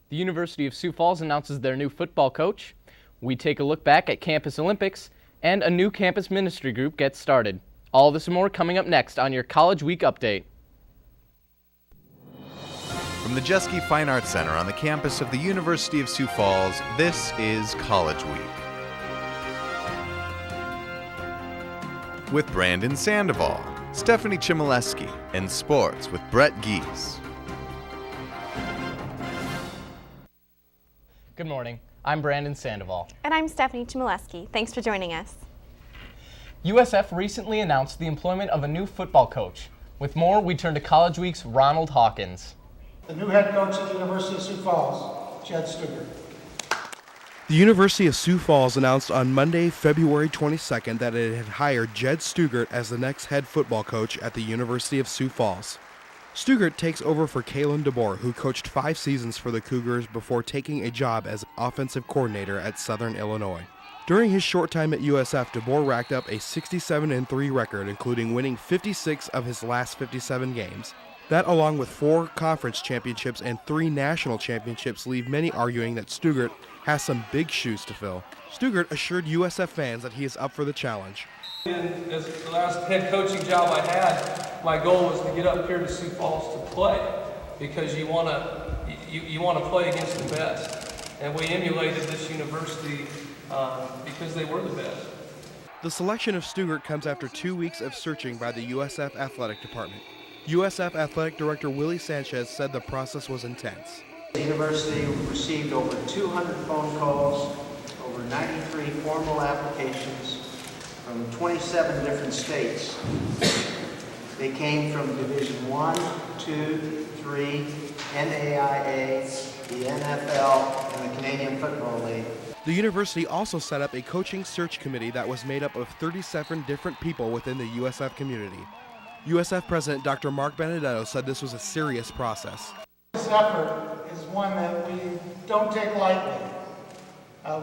The University of Sioux Falls announces their new football coach. We take a look back at Campus Olympics, and a new campus ministry group gets started. All this and more coming up next on your College Week Update. From the Chmielewski Fine Arts Center on the campus of the University of Sioux Falls, this is College Week. With Brandon Sandoval, Stefanie Chmielewski, and sports with Brett Geese. Good morning. I'm Brandon Sandoval. And I'm Stefanie Chmielewski. Thanks for joining us. USF recently announced the employment of a new football coach. With more, we turn to College Week's Ronald Hawkins. The new head coach at the University of Sioux Falls, Jed Stugart. The University of Sioux Falls announced on Monday, February 22nd, that it had hired Jed Stugart as the next head football coach at the University of Sioux Falls. Stugart takes over for Kalen DeBoer, who coached 5 seasons for the Cougars before taking a job as offensive coordinator at Southern Illinois. During his short time at USF, DeBoer racked up a 67-3 record, including winning 56 of his last 57 games. That, along with 4 conference championships and 3 national championships, leave many arguing that Stugart has some big shoes to fill. Stugart assured USF fans that he is up for the challenge. And as the last head coaching job I had, my goal was to get up here to Sioux Falls to play, because you want to play against the best. And we emulated this university because they were the best. The selection of Stugart comes after 2 weeks of searching by the USF Athletic Department. USF Athletic Director Willie Sanchez said the process was intense. The university received over 200 phone calls, over 93 formal applications from 27 different states. They came from Division I, II, III, NAIA, the NFL, and the Canadian Football League. The university also set up a coaching search committee that was made up of 37 different people within the USF community. USF President Dr. Mark Benedetto said this was a serious process. This effort is one that we don't take lightly.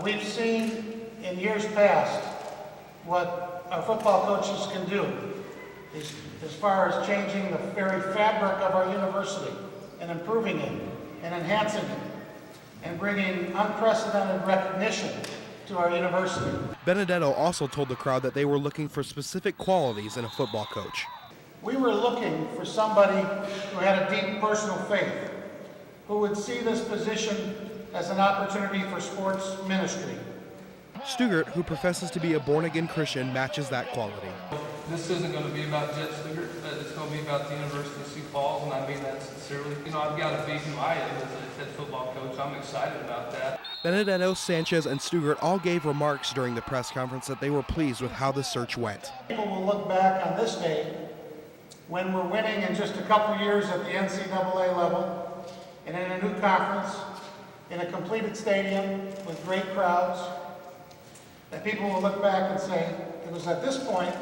We've seen in years past what our football coaches can do as far as changing the very fabric of our university and improving it and enhancing it and bringing unprecedented recognition to our university. Benedetto also told the crowd that they were looking for specific qualities in a football coach. We were looking for somebody who had a deep personal faith, who would see this position as an opportunity for sports ministry. Stugart, who professes to be a born-again Christian, matches that quality. This isn't going to be about Jed Stugart. It's going to be about the University of Sioux Falls, and I mean that sincerely. I've got to be who I am as a head football coach. I'm excited about that. Benedetto, Sanchez, and Stugart all gave remarks during the press conference that they were pleased with how the search went. People will look back on this day when we're winning in just a couple years at the NCAA level and in a new conference, in a completed stadium with great crowds, that people will look back and say it was at this point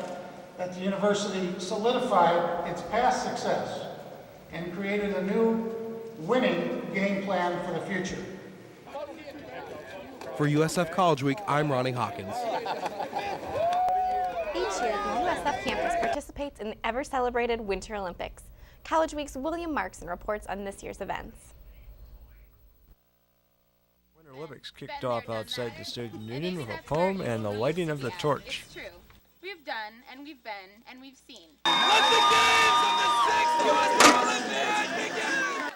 that the university solidified its past success and created a new winning game plan for the future. For USF College Week, I'm Ronnie Hawkins. Each year, the USF campus participates in the ever-celebrated Winter Olympics. College Week's William Markson reports on this year's events. Winter Olympics kicked off outside the Student Union with a poem and the lighting of the torch. It's true. We've done, and we've been, and we've seen. Let the games of the 6th USF Olympics begin!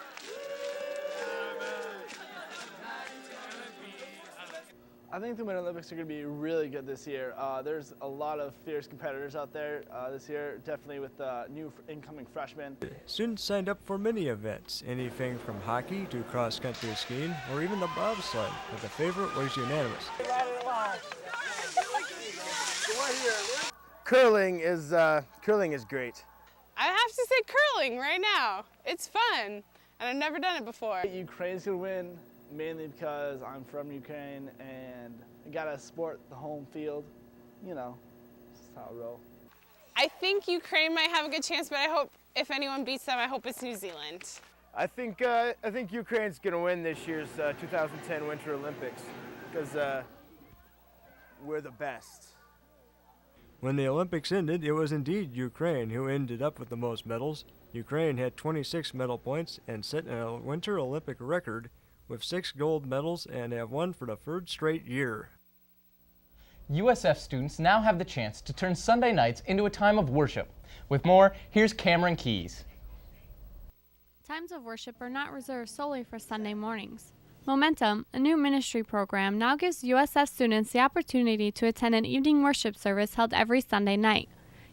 I think the Winter Olympics are going to be really good this year. There's a lot of fierce competitors out there this year, definitely with new incoming freshmen. Students signed up for many events, anything from hockey to cross-country skiing or even the bobsled, but the favorite was unanimous. Curling is great. I have to say curling right now. It's fun, and I've never done it before. Ukraine's going to win, mainly because I'm from Ukraine and I gotta support the home field. You know, that's how I roll. I think Ukraine might have a good chance, but I hope if anyone beats them, I hope it's New Zealand. I think Ukraine's gonna win this year's 2010 Winter Olympics because we're the best. When the Olympics ended, it was indeed Ukraine who ended up with the most medals. Ukraine had 26 medal points and set a Winter Olympic record with 6 gold medals and have won for the 3rd straight year. USF students now have the chance to turn Sunday nights into a time of worship. With more, here's Cameron Keys. Times of worship are not reserved solely for Sunday mornings. Momentum, a new ministry program, now gives USF students the opportunity to attend an evening worship service held every Sunday night.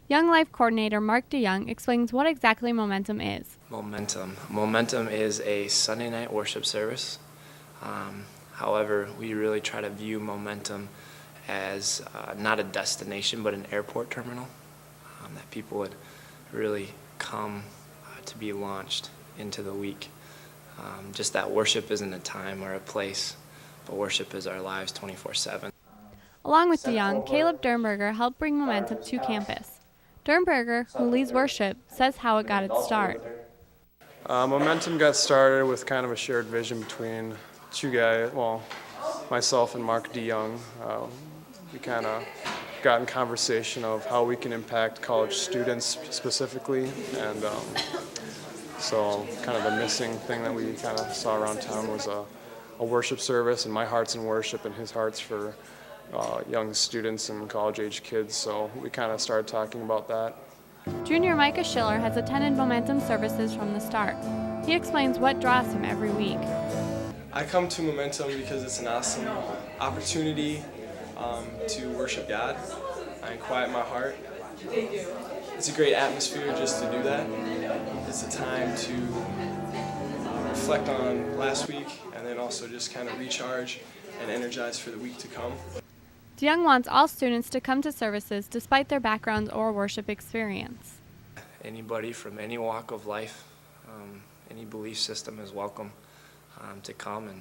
Young Life Coordinator Mark DeYoung explains what exactly Momentum is. Momentum is a Sunday night worship service. However, we really try to view Momentum as not a destination but an airport terminal, that people would really come to be launched into the week. Just that worship isn't a time or a place, but worship is our lives 24/7. Along with DeYoung, Caleb Dernberger helped bring Momentum to campus. Dernberger, who leads worship, says how it got its start. Momentum got started with kind of a shared vision between two guys, myself and Mark DeYoung. We kind of got in conversation of how we can impact college students specifically, and so kind of the missing thing that we kind of saw around town was a worship service, and my heart's in worship and his heart's for young students and college-age kids, so we kind of started talking about that. Junior Micah Schiller has attended Momentum services from the start. He explains what draws him every week. I come to Momentum because it's an awesome opportunity to worship God and quiet my heart. It's a great atmosphere just to do that. It's a time to reflect on last week and then also just kind of recharge and energize for the week to come. DeYoung wants all students to come to services despite their backgrounds or worship experience. Anybody from any walk of life, any belief system is welcome to come and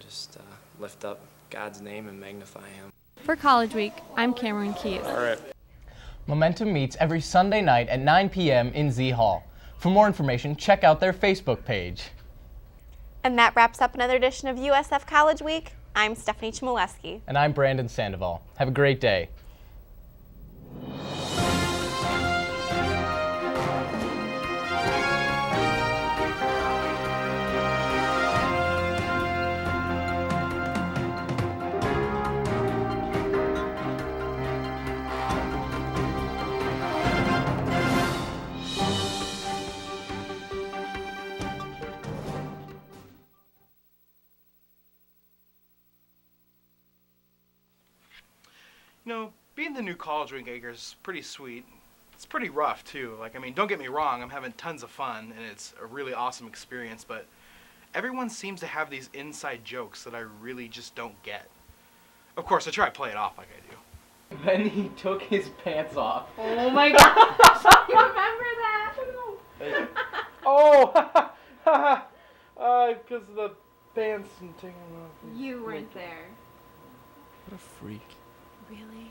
just lift up God's name and magnify Him. For College Week, I'm Cameron Keys. All right. Momentum meets every Sunday night at 9 p.m. in Z Hall. For more information, check out their Facebook page. And that wraps up another edition of USF College Week. I'm Stefanie Chmielewski. And I'm Brandon Sandoval. Have a great day. You know, being the new college week anchor is pretty sweet. It's pretty rough too. Don't get me wrong, I'm having tons of fun and it's a really awesome experience, but everyone seems to have these inside jokes that I really just don't get. Of course, I try to play it off like I do. Then he took his pants off. Oh my gosh, you remember that? Oh, because of the pants and taking them off. You weren't there. What a freak. Really?